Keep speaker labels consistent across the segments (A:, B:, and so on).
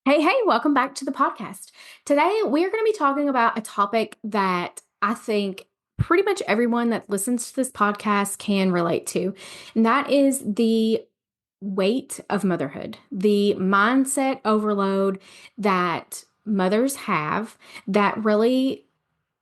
A: Hey, welcome back to the podcast. Today, we are going to be talking about a topic that I think pretty much everyone that listens to this podcast can relate to, and that is the weight of motherhood, the mindset overload that mothers have that really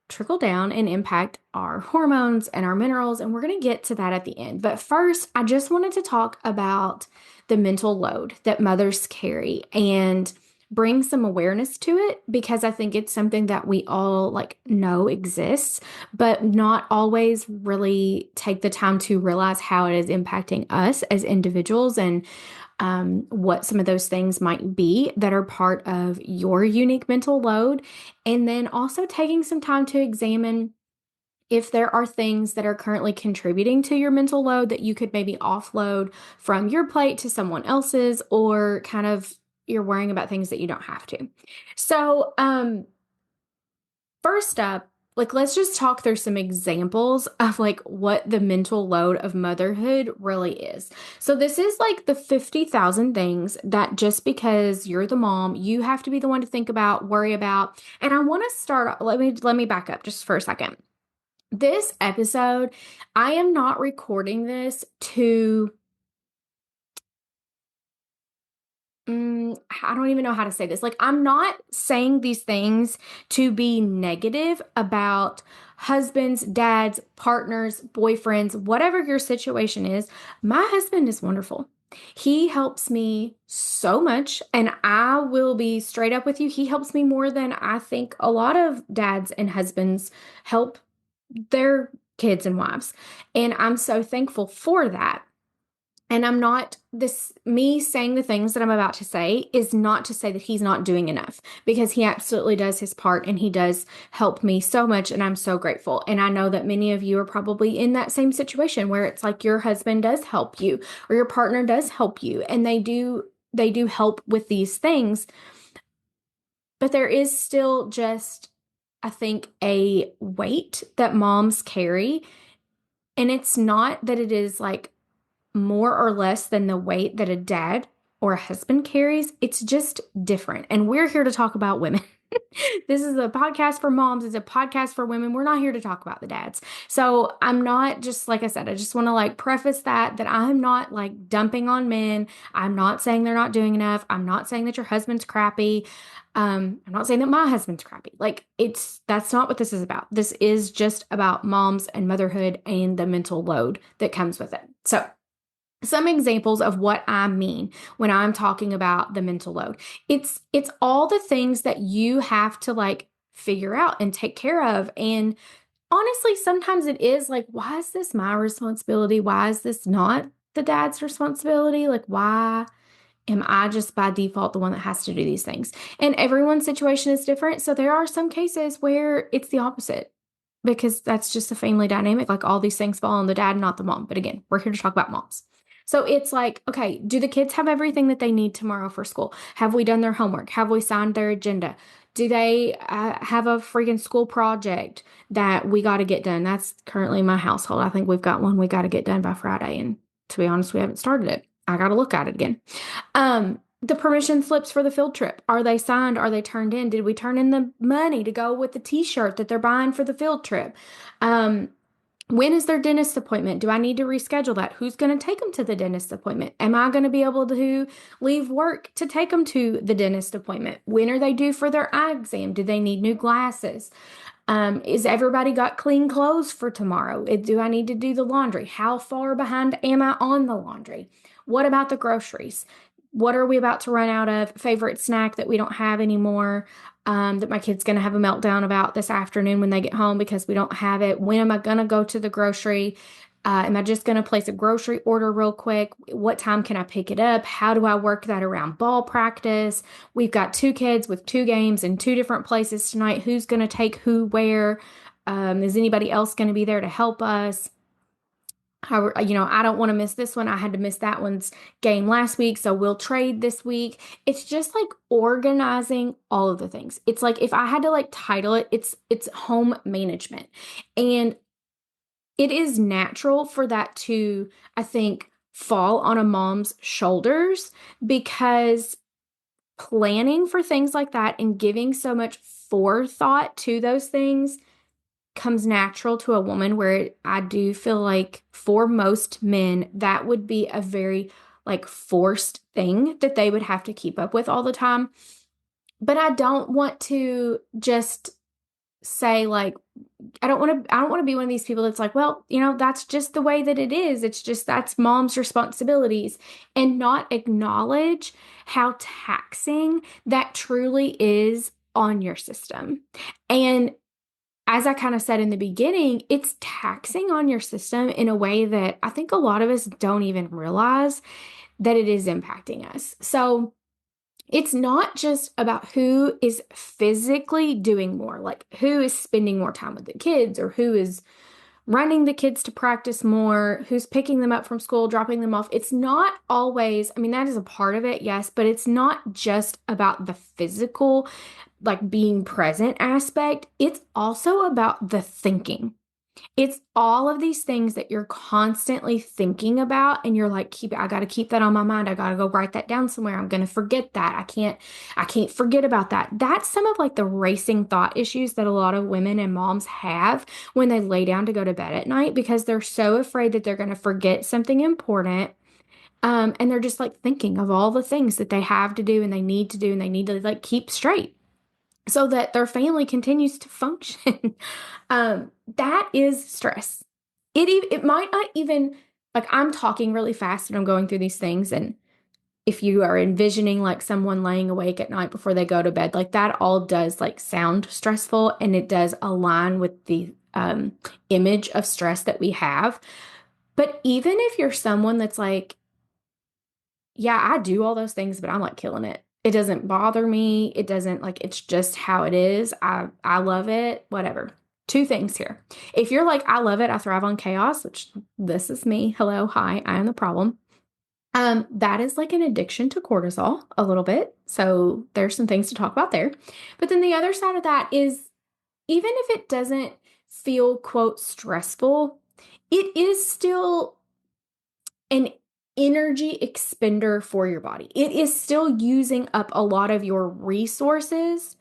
A: trickle down and impact our hormones and our minerals. And we're going to get to that at the end. But first, I just wanted to talk about the mental load that mothers carry and bring some awareness to it because I think it's something that we all know exists, but not always really take the time to realize how it is impacting us as individuals and what some of those things might be that are part of your unique mental load. And then also taking some time to examine if there are things that are currently contributing to your mental load that you could maybe offload from your plate to someone else's, or kind of you're worrying about things that you don't have to. So, first up, let's just talk through some examples of what the mental load of motherhood really is. So this is like the 50,000 things that just because you're the mom, you have to be the one to think about, worry about. And I want to start, let me back up just for a second. This episode, I am not recording this to I don't even know how to say this. I'm not saying these things to be negative about husbands, dads, partners, boyfriends, whatever your situation is. My husband is wonderful. He helps me so much, and I will be straight up with you. He helps me more than I think a lot of dads and husbands help their kids and wives. And I'm so thankful for that. And I'm not this, me saying the things that I'm about to say is not to say that he's not doing enough, because he absolutely does his part and he does help me so much. And I'm so grateful. And I know that many of you are probably in that same situation where it's like your husband does help you or your partner does help you, and they do help with these things. But there is still just, I think, a weight that moms carry. And it's not that it is more or less than the weight that a dad or a husband carries. It's just different. And we're here to talk about women. This is a podcast for moms. It's a podcast for women. We're not here to talk about the dads. So I'm not, just like I said, I just want to preface that I'm not dumping on men. I'm not saying they're not doing enough. I'm not saying that your husband's crappy. I'm not saying that my husband's crappy. That's not what this is about. This is just about moms and motherhood and the mental load that comes with it. So some examples of what I mean when I'm talking about the mental load. It's all the things that you have to figure out and take care of. And honestly, sometimes it is why is this my responsibility? Why is this not the dad's responsibility? Why am I just by default the one that has to do these things? And everyone's situation is different. So there are some cases where it's the opposite, because that's just a family dynamic. All these things fall on the dad, not the mom. But again, we're here to talk about moms. So it's okay, do the kids have everything that they need tomorrow for school? Have we done their homework? Have we signed their agenda? Do they have a freaking school project that we got to get done? That's currently my household. I think we've got one we got to get done by Friday. And to be honest, we haven't started it. I got to look at it again. The permission slips for the field trip. Are they signed? Are they turned in? Did we turn in the money to go with the t-shirt that they're buying for the field trip? Um, when is their dentist appointment? Do I need to reschedule that? Who's going to take them to the dentist appointment? Am I going to be able to leave work to take them to the dentist appointment? When are they due for their eye exam? Do they need new glasses? Is everybody got clean clothes for tomorrow? Do I need to do the laundry? How far behind am I on the laundry? What about the groceries? What are we about to run out of? Favorite snack that we don't have anymore, that my kid's going to have a meltdown about this afternoon when they get home because we don't have it. When am I going to go to the grocery? Am I just going to place a grocery order real quick? What time can I pick it up? How do I work that around ball practice? We've got two kids with two games in two different places tonight. Who's going to take who where? Is anybody else going to be there to help us? I don't want to miss this one. I had to miss that one's game last week, so we'll trade this week. It's just organizing all of the things. It's if I had to title it, it's home management. And it is natural for that to, I think, fall on a mom's shoulders because planning for things like that and giving so much forethought to those things comes natural to a woman, where I do feel like for most men, that would be a very like forced thing that they would have to keep up with all the time. But I don't want to just say like, I don't want to be one of these people that's like, well, that's just the way that it is. It's just that's mom's responsibilities, and not acknowledge how taxing that truly is on your system. And as I kind of said in the beginning, it's taxing on your system in a way that I think a lot of us don't even realize that it is impacting us. So it's not just about who is physically doing more, like who is spending more time with the kids, or who is running the kids to practice more, who's picking them up from school, dropping them off. It's not always, I mean, that is a part of it, yes, but it's not just about the physical, like being present aspect. It's also about the thinking. It's all of these things that you're constantly thinking about, and you're like, I got to keep that on my mind. I got to go write that down somewhere. I'm going to forget that. I can't forget about that. That's some of like the racing thought issues that a lot of women and moms have when they lay down to go to bed at night, because they're so afraid that they're going to forget something important. And they're just like thinking of all the things that they have to do and they need to do and they need to like keep straight so that their family continues to function. That is stress. It might not even, like, I'm talking really fast and I'm going through these things, and if you are envisioning like someone laying awake at night before they go to bed, like that all does like sound stressful, and it does align with the image of stress that we have. But even if you're someone that's like, yeah, I do all those things, but I'm like killing it. It doesn't bother me. It doesn't, like, it's just how it is. I love it, whatever. Two things here. If you're like, I love it, I thrive on chaos, which this is me. Hello, hi, I am the problem. That is like an addiction to cortisol a little bit. So there's some things to talk about there. But then the other side of that is, even if it doesn't feel quote stressful, it is still an energy expender for your body. It is still using up a lot of your resources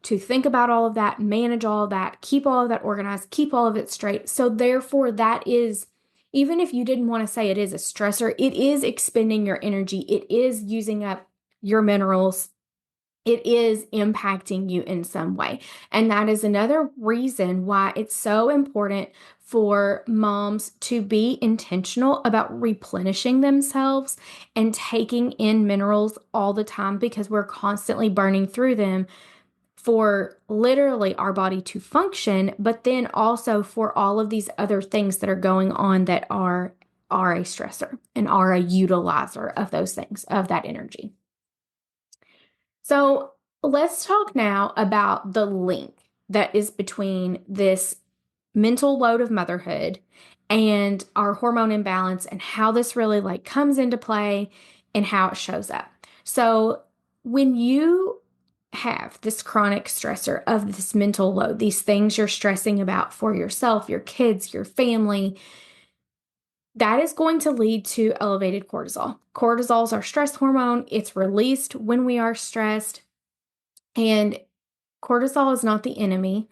A: to think about all of that, manage all of that, keep all of that organized, keep all of it straight. So therefore, that is, even if you didn't want to say it is a stressor, it is expending your energy. It is using up your minerals. It is impacting you in some way. And that is another reason why it's so important for moms to be intentional about replenishing themselves and taking in minerals all the time, because we're constantly burning through them for literally our body to function, but then also for all of these other things that are going on that are a stressor and are a utilizer of those things, of that energy. So let's talk now about the link that is between this mental load of motherhood and our hormone imbalance, and how this really like comes into play and how it shows up. So when you have this chronic stressor of this mental load, these things you're stressing about for yourself, your kids, your family, that is going to lead to elevated cortisol. Cortisol is our stress hormone. It's released when we are stressed. And cortisol is not the enemy.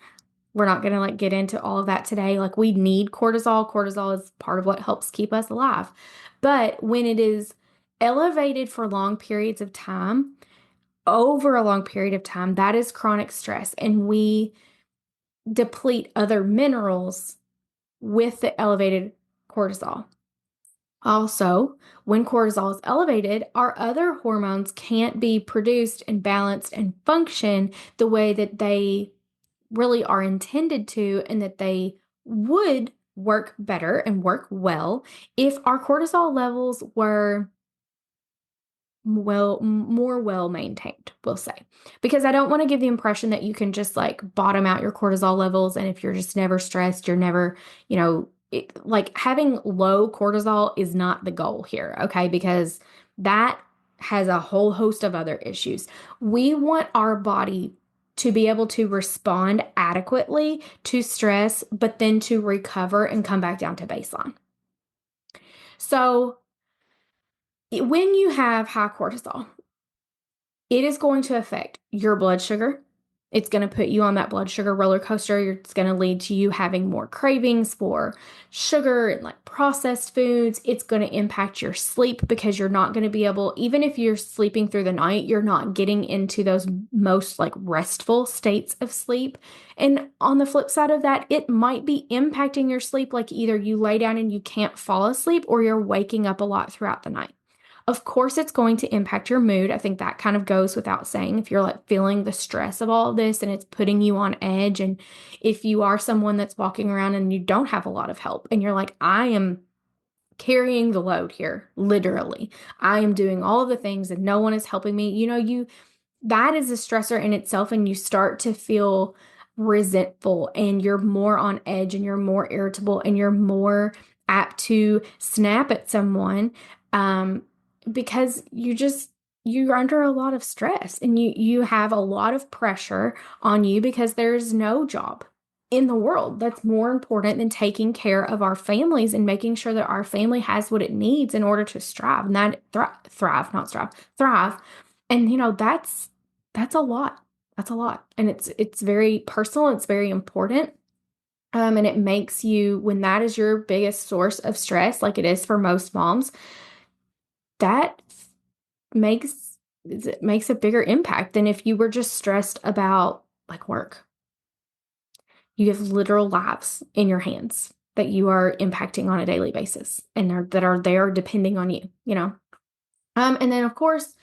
A: We're not going to like get into all of that today. Like, we need cortisol. Cortisol is part of what helps keep us alive. But when it is elevated for long periods of time, over a long period of time, that is chronic stress. And we deplete other minerals with the elevated cortisol. Also, when cortisol is elevated, our other hormones can't be produced and balanced and function the way that they really are intended to, and that they would work better and work well if our cortisol levels were more well maintained, we'll say. Because I don't want to give the impression that you can just like bottom out your cortisol levels, and if you're just never stressed, you're never, like having low cortisol is not the goal here, okay? Because that has a whole host of other issues. We want our body to be able to respond adequately to stress, but then to recover and come back down to baseline. So when you have high cortisol, it is going to affect your blood sugar. It's going to put you on that blood sugar roller coaster. It's going to lead to you having more cravings for sugar and like processed foods. It's going to impact your sleep because you're not going to be able, even if you're sleeping through the night, you're not getting into those most like restful states of sleep. And on the flip side of that, it might be impacting your sleep, like either you lay down and you can't fall asleep or you're waking up a lot throughout the night. Of course, it's going to impact your mood. I think that kind of goes without saying. If you're like feeling the stress of all of this and it's putting you on edge, and if you are someone that's walking around and you don't have a lot of help, and you're like, I am carrying the load here, literally. I am doing all of the things and no one is helping me. That is a stressor in itself, and you start to feel resentful and you're more on edge and you're more irritable and you're more apt to snap at someone um, because you're under a lot of stress and you have a lot of pressure on you because there's no job in the world that's more important than taking care of our families and making sure that our family has what it needs in order to strive and that thrive, not strive, thrive. And that's a lot. That's a lot. And it's very personal, it's very important. And it makes you, when that is your biggest source of stress, like it is for most moms, that makes it makes a bigger impact than if you were just stressed about like work. You have literal lives in your hands that you are impacting on a daily basis and that are there depending on you. And then of course,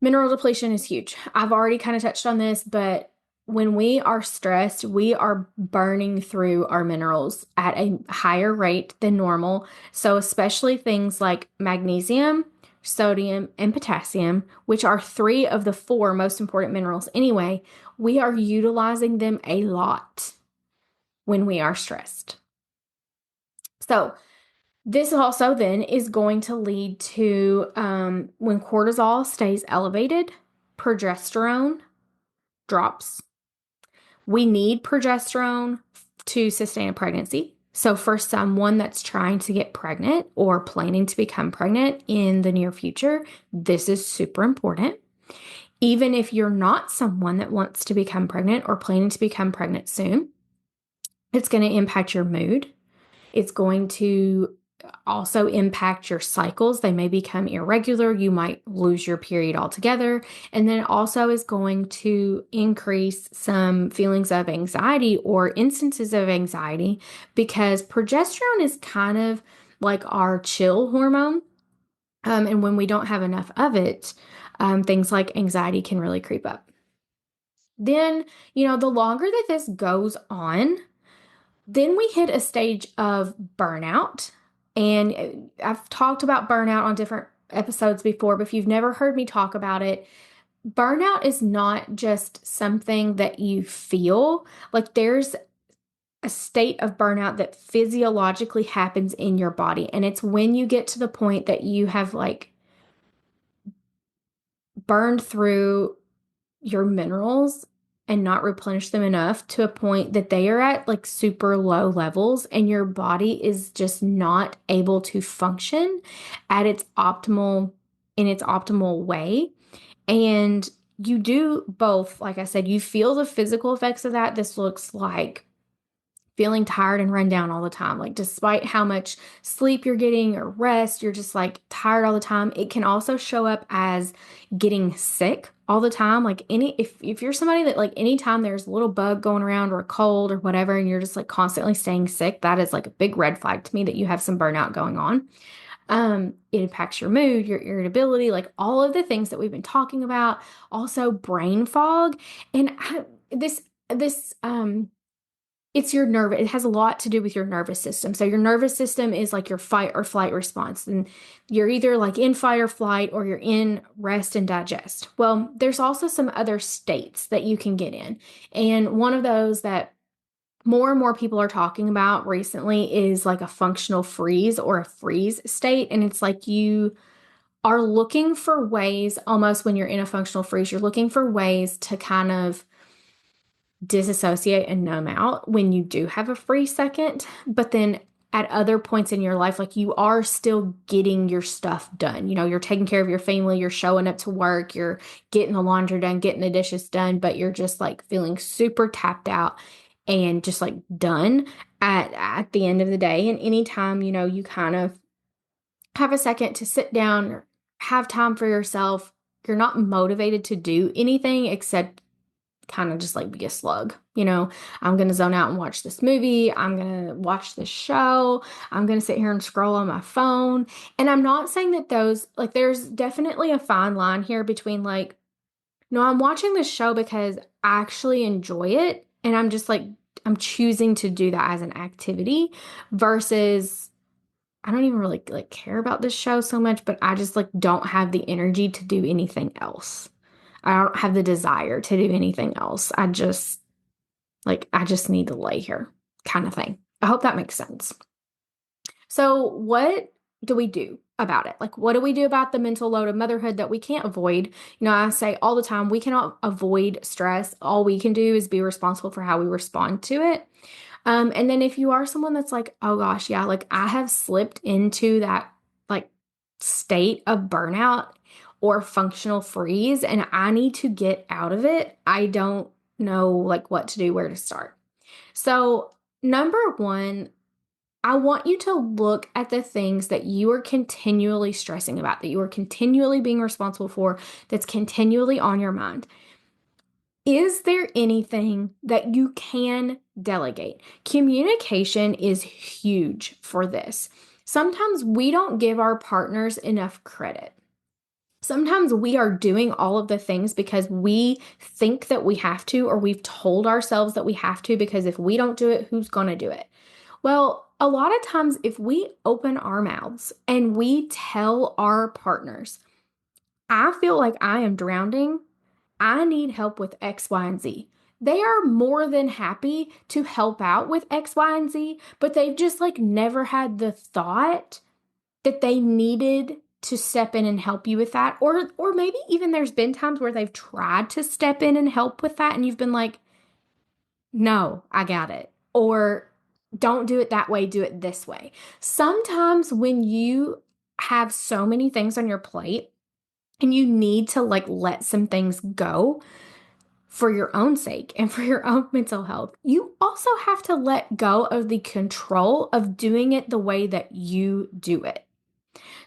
A: mineral depletion is huge. I've already kind of touched on this, but when we are stressed, we are burning through our minerals at a higher rate than normal. So, especially things like magnesium, sodium, and potassium, which are three of the four most important minerals anyway, we are utilizing them a lot when we are stressed. So, this also then is going to lead to when cortisol stays elevated, progesterone drops. We need progesterone to sustain a pregnancy. So, for someone that's trying to get pregnant or planning to become pregnant in the near future, this is super important. Even if you're not someone that wants to become pregnant or planning to become pregnant soon, it's going to impact your mood. It's going to also impact your cycles. They may become irregular. You might lose your period altogether. And then it also is going to increase some feelings of anxiety or instances of anxiety because progesterone is kind of like our chill hormone. And when we don't have enough of it, things like anxiety can really creep up. Then, the longer that this goes on, then we hit a stage of burnout. And I've talked about burnout on different episodes before, but if you've never heard me talk about it, burnout is not just something that you feel. Like there's a state of burnout that physiologically happens in your body. And it's when you get to the point that you have like burned through your minerals and not replenish them enough to a point that they are at like super low levels and your body is just not able to function at its optimal in its optimal way. And you do both, like I said, you feel the physical effects of that. This looks like feeling tired and run down all the time. Like, despite how much sleep you're getting or rest, you're just like tired all the time. It can also show up as getting sick all the time. Like, if you're somebody that, like, anytime there's a little bug going around or a cold or whatever, and you're just like constantly staying sick, that is like a big red flag to me that you have some burnout going on. It impacts your mood, your irritability, like all of the things that we've been talking about. Also, brain fog. And this it's your nerve. It has a lot to do with your nervous system. So your nervous system is like your fight or flight response. And you're either like in fight or flight or you're in rest and digest. Well, there's also some other states that you can get in. And one of those that more and more people are talking about recently is like a functional freeze or a freeze state. And it's like you are looking for ways, almost when you're in a functional freeze, you're looking for ways to kind of disassociate and numb out when you do have a free second. But then at other points in your life, like you are still getting your stuff done. You're taking care of your family, you're showing up to work, you're getting the laundry done, getting the dishes done, but you're just like feeling super tapped out and just like done at the end of the day. And anytime, you kind of have a second to sit down or have time for yourself, you're not motivated to do anything except kind of just like be a slug. I'm going to zone out and watch this movie. I'm going to watch this show. I'm going to sit here and scroll on my phone. And I'm not saying that like, there's definitely a fine line here between like, no, I'm watching this show because I actually enjoy it. And I'm just like, I'm choosing to do that as an activity versus I don't even really like care about this show so much, but I just like don't have the energy to do anything else. I don't have the desire to do anything else. I just need to lay here kind of thing. I hope that makes sense. So what do we do about it? Like, what do we do about the mental load of motherhood that we can't avoid? I say all the time, we cannot avoid stress. All we can do is be responsible for how we respond to it. And then if you are someone that's like, oh gosh, yeah, like I have slipped into that like state of burnout or functional freeze and I need to get out of it. I don't know like what to do, where to start. So, number one, I want you to look at the things that you are continually stressing about, that you are continually being responsible for, that's continually on your mind. Is there anything that you can delegate? Communication is huge for this. Sometimes we don't give our partners enough credit. Sometimes we are doing all of the things because we think that we have to, or we've told ourselves that we have to, because if we don't do it, who's going to do it? Well, a lot of times, if we open our mouths and we tell our partners, I feel like I am drowning, I need help with X, Y, and Z. They are more than happy to help out with X, Y, and Z, but they've just like never had the thought that they needed to step in and help you with that. Or maybe even there's been times where they've tried to step in and help with that and you've been like, "No, I got it." Or don't do it that way, do it this way. Sometimes when you have so many things on your plate and you need to like let some things go, for your own sake and for your own mental health, you also have to let go of the control of doing it the way that you do it.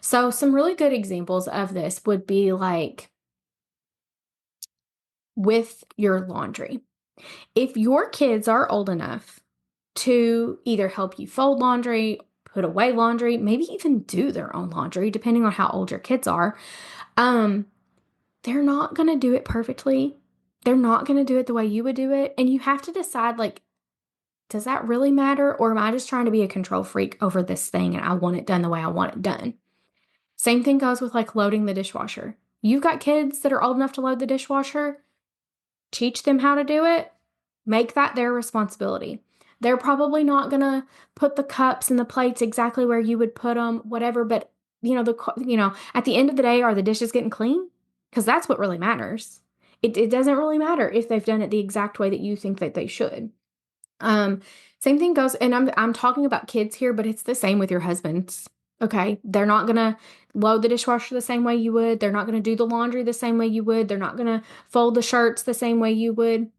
A: So, some really good examples of this would be like with your laundry. If your kids are old enough to either help you fold laundry, put away laundry, maybe even do their own laundry, depending on how old your kids are, um, they're not going to do it perfectly. They're not going to do it the way you would do it. And you have to decide, like, does that really matter? Or am I just trying to be a control freak over this thing and I want it done the way I want it done? Same thing goes with like loading the dishwasher. You've got kids that are old enough to load the dishwasher, teach them how to do it, make that their responsibility. They're probably not going to put the cups and the plates exactly where you would put them, whatever, but at the end of the day, are the dishes getting clean? Because that's what really matters. It doesn't really matter if they've done it the exact way that you think that they should. Um, Same thing goes, and I'm talking about kids here, but it's the same with your husbands. Okay, they're not gonna load the dishwasher the same way you would. They're not gonna do the laundry the same way you would. They're not gonna fold the shirts the same way you would.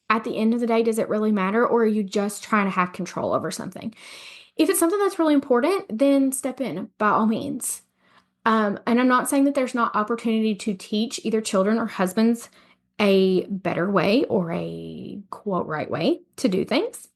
A: At the end of the day, does it really matter, or are you just trying to have control over something? If it's something that's really important, then step in by all means. And I'm not saying that there's not opportunity to teach either children or husbands a better way or a quote right way to do things.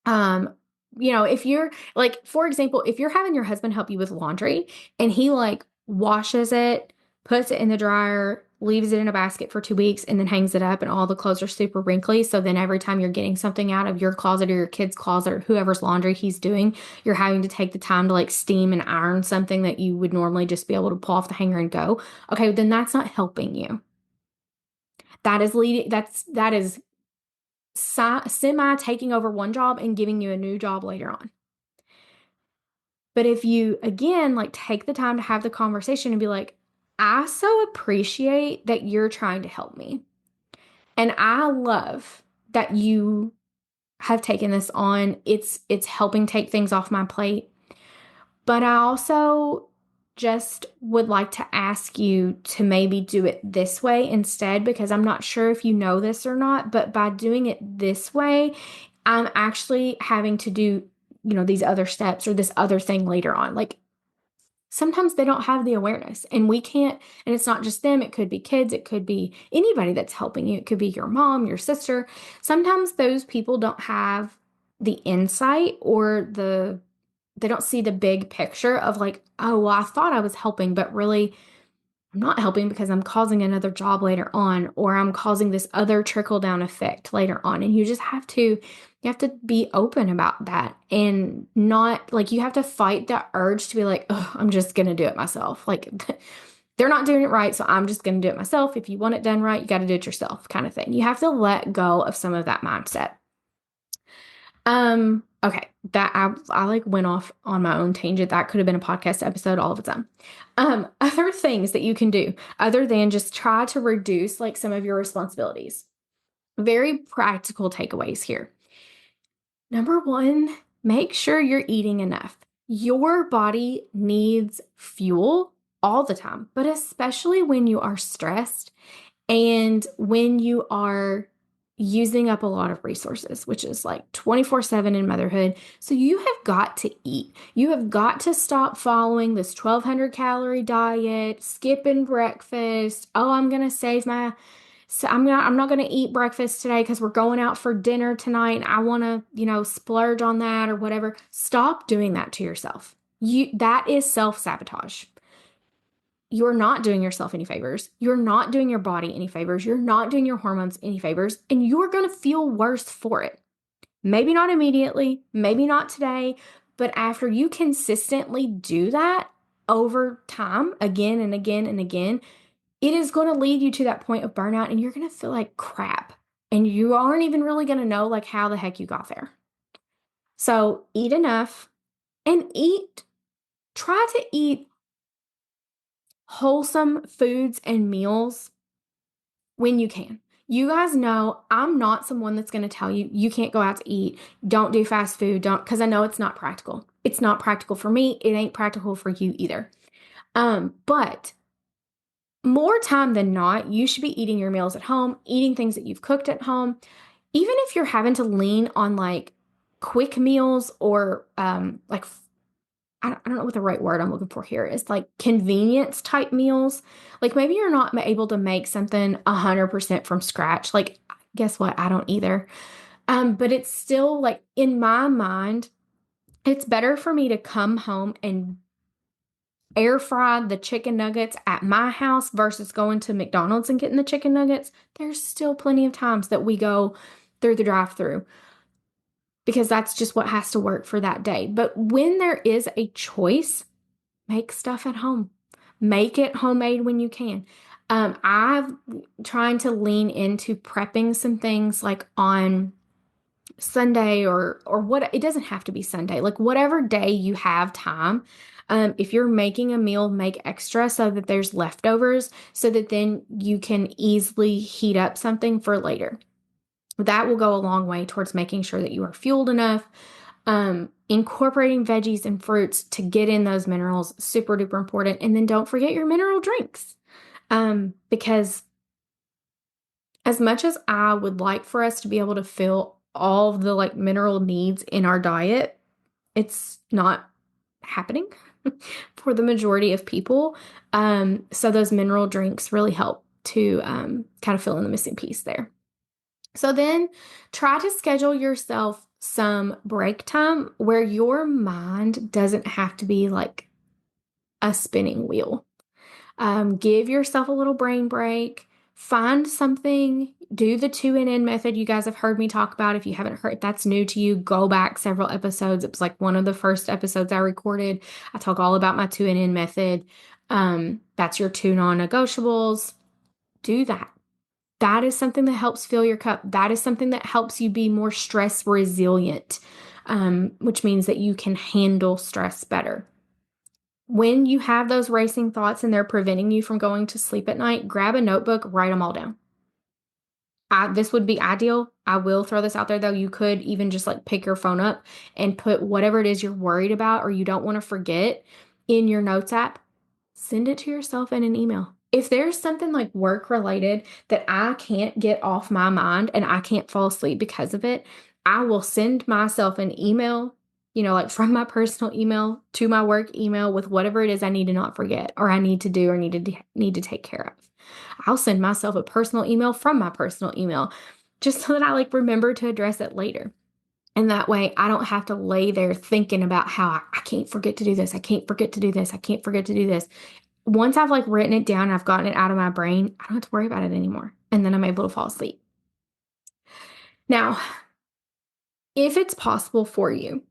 A: Um, if you're like, for example, if you're having your husband help you with laundry and he like washes it, puts it in the dryer, leaves it in a basket for 2 weeks, and then hangs it up, and all the clothes are super wrinkly. So then every time you're getting something out of your closet or your kid's closet or whoever's laundry he's doing, you're having to take the time to like steam and iron something that you would normally just be able to pull off the hanger and go. Okay, then that's not helping you. That is semi taking over one job and giving you a new job later on. But if you, again, like take the time to have the conversation and be like, I so appreciate that you're trying to help me. And I love that you have taken this on. It's helping take things off my plate. But I also just would like to ask you to maybe do it this way instead, because I'm not sure if you know this or not, but by doing it this way, I'm actually having to do, these other steps or this other thing later on. Like sometimes they don't have the awareness and we can't, and it's not just them, it could be kids, it could be anybody that's helping you, it could be your mom, your sister. Sometimes those people don't have the insight or they don't see the big picture of like, oh, well, I thought I was helping, but really I'm not helping because I'm causing another job later on, or I'm causing this other trickle down effect later on. And you have to be open about that and not like you have to fight the urge to be like, oh, I'm just going to do it myself. Like they're not doing it right. So I'm just going to do it myself. If you want it done right, you got to do it yourself kind of thing. You have to let go of some of that mindset. Okay, that I like went off on my own tangent. That could have been a podcast episode all of its own. Other things that you can do other than just try to reduce like some of your responsibilities. Very practical takeaways here. Number one, make sure you're eating enough. Your body needs fuel all the time, but especially when you are stressed and when you are using up a lot of resources, which is like 24/7 in motherhood. So you have got to eat. You have got to stop following this 1,200 calorie diet, skipping breakfast. Oh, I'm not gonna eat breakfast today because we're going out for dinner tonight and I want to, splurge on that or whatever. Stop doing that to yourself. That is self-sabotage. You're not doing yourself any favors. You're not doing your body any favors. You're not doing your hormones any favors, and you're going to feel worse for it. Maybe not immediately, maybe not today, but after you consistently do that over time, again and again and again, it is going to lead you to that point of burnout, and you're going to feel like crap. And you aren't even really going to know like how the heck you got there. So eat enough and try to eat wholesome foods and meals when you can. You guys know I'm not someone that's going to tell you you can't go out to eat, don't do fast food, don't, because I know it's not practical. It's not practical for me. It ain't practical for you either. But more time than not, you should be eating your meals at home, eating things that you've cooked at home. Even if you're having to lean on like quick meals or like I don't know what the right word I'm looking for here is, like convenience type meals. Like maybe you're not able to make something 100% from scratch. Like, guess what? I don't either. But it's still like in my mind, it's better for me to come home and air fry the chicken nuggets at my house versus going to McDonald's and getting the chicken nuggets. There's still plenty of times that we go through the drive-through because that's just what has to work for that day. But when there is a choice, make stuff at home. Make it homemade when you can. I'm trying to lean into prepping some things like on Sunday or what, it doesn't have to be Sunday, like whatever day you have time. If you're making a meal, make extra so that there's leftovers so that then you can easily heat up something for later. That will go a long way towards making sure that you are fueled enough. Incorporating veggies and fruits to get in those minerals, super duper important. And then don't forget your mineral drinks. Because as much as I would like for us to be able to fill all of the like mineral needs in our diet, it's not happening for the majority of people. So those mineral drinks really help to kind of fill in the missing piece there. So then try to schedule yourself some break time where your mind doesn't have to be like a spinning wheel. Give yourself a little brain break. Find something. Do the 2 and N method you guys have heard me talk about. If you haven't heard, if that's new to you, go back several episodes. It was like one of the first episodes I recorded. I talk all about my 2 and N method. That's your 2 non-negotiables. Do that. That is something that helps fill your cup. That is something that helps you be more stress resilient, which means that you can handle stress better. When you have those racing thoughts and they're preventing you from going to sleep at night, grab a notebook, write them all down. This would be ideal. I will throw this out there though. You could even just like pick your phone up and put whatever it is you're worried about or you don't want to forget in your notes app. Send it to yourself in an email. If there's something like work related that I can't get off my mind and I can't fall asleep because of it, I will send myself an email, like from my personal email to my work email with whatever it is I need to not forget or I need to do or need to take care of. I'll send myself a personal email from my personal email just so that I like remember to address it later. And that way I don't have to lay there thinking about how I can't forget to do this. I can't forget to do this. I can't forget to do this. Once I've like written it down, I've gotten it out of my brain, I don't have to worry about it anymore. And then I'm able to fall asleep. Now, if it's possible for you,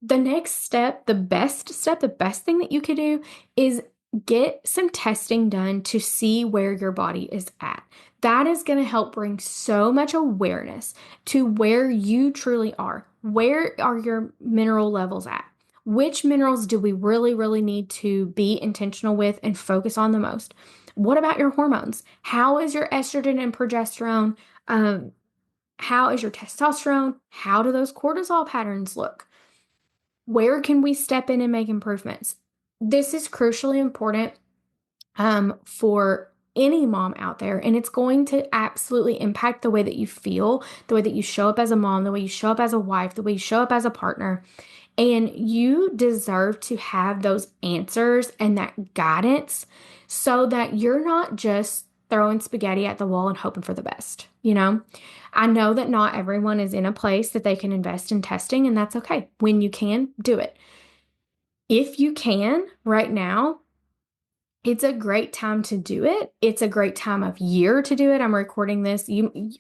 A: the next step, the best thing that you could do is get some testing done to see where your body is at. That is going to help bring so much awareness to where you truly are. Where are your mineral levels at? Which minerals do we really, really need to be intentional with and focus on the most? What about your hormones? How is your estrogen and progesterone? How is your testosterone? How do those cortisol patterns look? Where can we step in and make improvements? This is crucially important for any mom out there, and it's going to absolutely impact the way that you feel, the way that you show up as a mom, the way you show up as a wife, the way you show up as a partner. And you deserve to have those answers and that guidance so that you're not just throwing spaghetti at the wall and hoping for the best. I know that not everyone is in a place that they can invest in testing, and that's okay. When you can, do it. If you can right now, it's a great time to do it. It's a great time of year to do it. I'm recording this.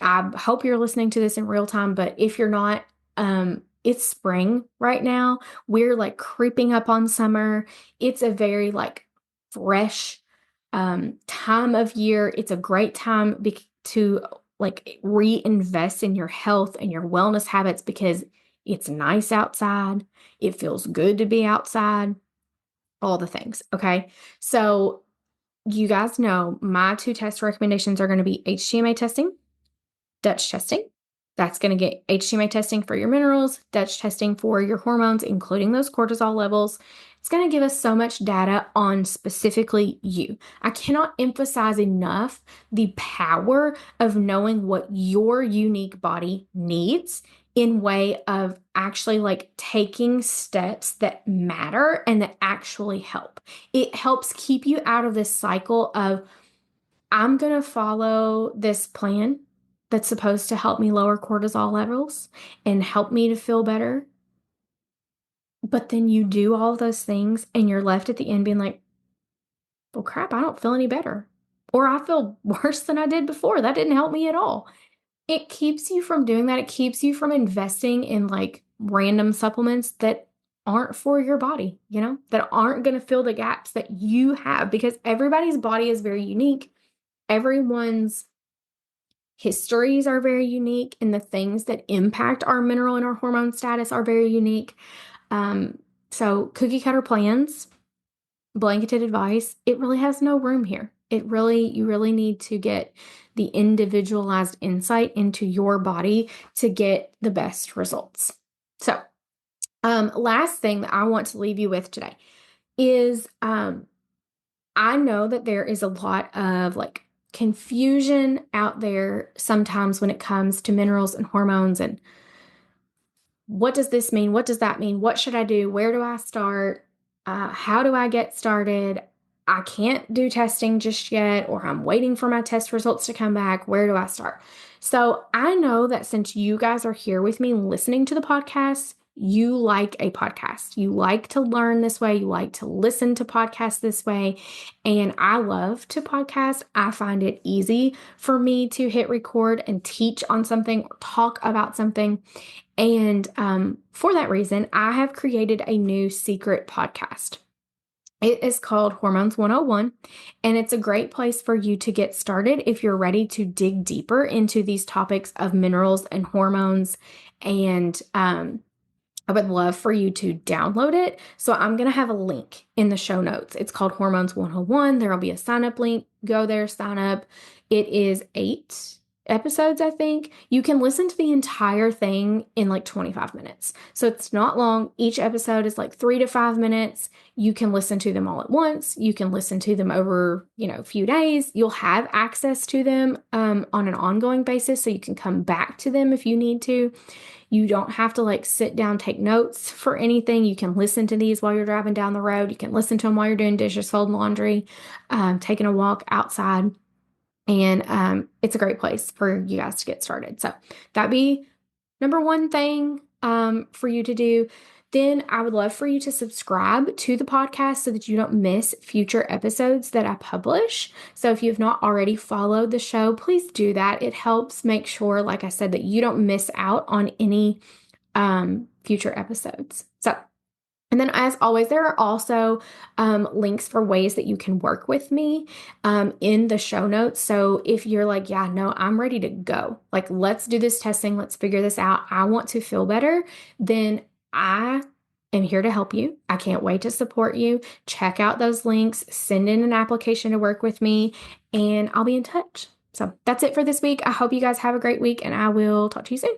A: I hope you're listening to this in real time, but if you're not, it's spring right now. We're like creeping up on summer. It's a very like fresh time of year. It's a great time to like reinvest in your health and your wellness habits because it's nice outside. It feels good to be outside, all the things. Okay. So you guys know my two test recommendations are going to be HTMA testing, Dutch testing. That's going to get HTMA testing for your minerals, Dutch testing for your hormones, including those cortisol levels. It's going to give us so much data on specifically you. I cannot emphasize enough the power of knowing what your unique body needs in way of actually like taking steps that matter and that actually help. It helps keep you out of this cycle of I'm going to follow this plan that's supposed to help me lower cortisol levels and help me to feel better. But then you do all those things and you're left at the end being like, well, crap, I don't feel any better. Or I feel worse than I did before. That didn't help me at all. It keeps you from doing that. It keeps you from investing in like random supplements that aren't for your body, that aren't going to fill the gaps that you have because everybody's body is very unique. Everyone's histories are very unique, and the things that impact our mineral and our hormone status are very unique. So cookie cutter plans, blanketed advice, it really has no room here. You really need to get the individualized insight into your body to get the best results. So, last thing that I want to leave you with today is, I know that there is a lot of like confusion out there sometimes when it comes to minerals and hormones and what does this mean? What does that mean? What should I do? Where do I start? How do I get started? I can't do testing just yet, or I'm waiting for my test results to come back. Where do I start? So I know that since you guys are here with me listening to the podcast, you like a podcast. You like to learn this way. You like to listen to podcasts this way. And I love to podcast. I find it easy for me to hit record and teach on something or talk about something. And for that reason, I have created a new secret podcast. It is called Hormones 101, and it's a great place for you to get started if you're ready to dig deeper into these topics of minerals and hormones and I would love for you to download it. So I'm going to have a link in the show notes. It's called Hormones 101. There will be a sign up link. Go there, sign up. It is 8 episodes, I think. You can listen to the entire thing in like 25 minutes. So it's not long. Each episode is like 3 to 5 minutes. You can listen to them all at once. You can listen to them over, a few days. You'll have access to them on an ongoing basis. So you can come back to them if you need to. You don't have to like sit down, take notes for anything. You can listen to these while you're driving down the road. You can listen to them while you're doing dishes, folding laundry, taking a walk outside. And it's a great place for you guys to get started. So that'd be number one thing for you to do. Then I would love for you to subscribe to the podcast so that you don't miss future episodes that I publish. So if you've not already followed the show, please do that. It helps make sure, like I said, that you don't miss out on any future episodes. And then, as always, there are also links for ways that you can work with me in the show notes. So if you're like, yeah, no, I'm ready to go, like, let's do this testing, let's figure this out, I want to feel better, then I am here to help you. I can't wait to support you. Check out those links, send in an application to work with me, and I'll be in touch. So that's it for this week. I hope you guys have a great week, and I will talk to you soon.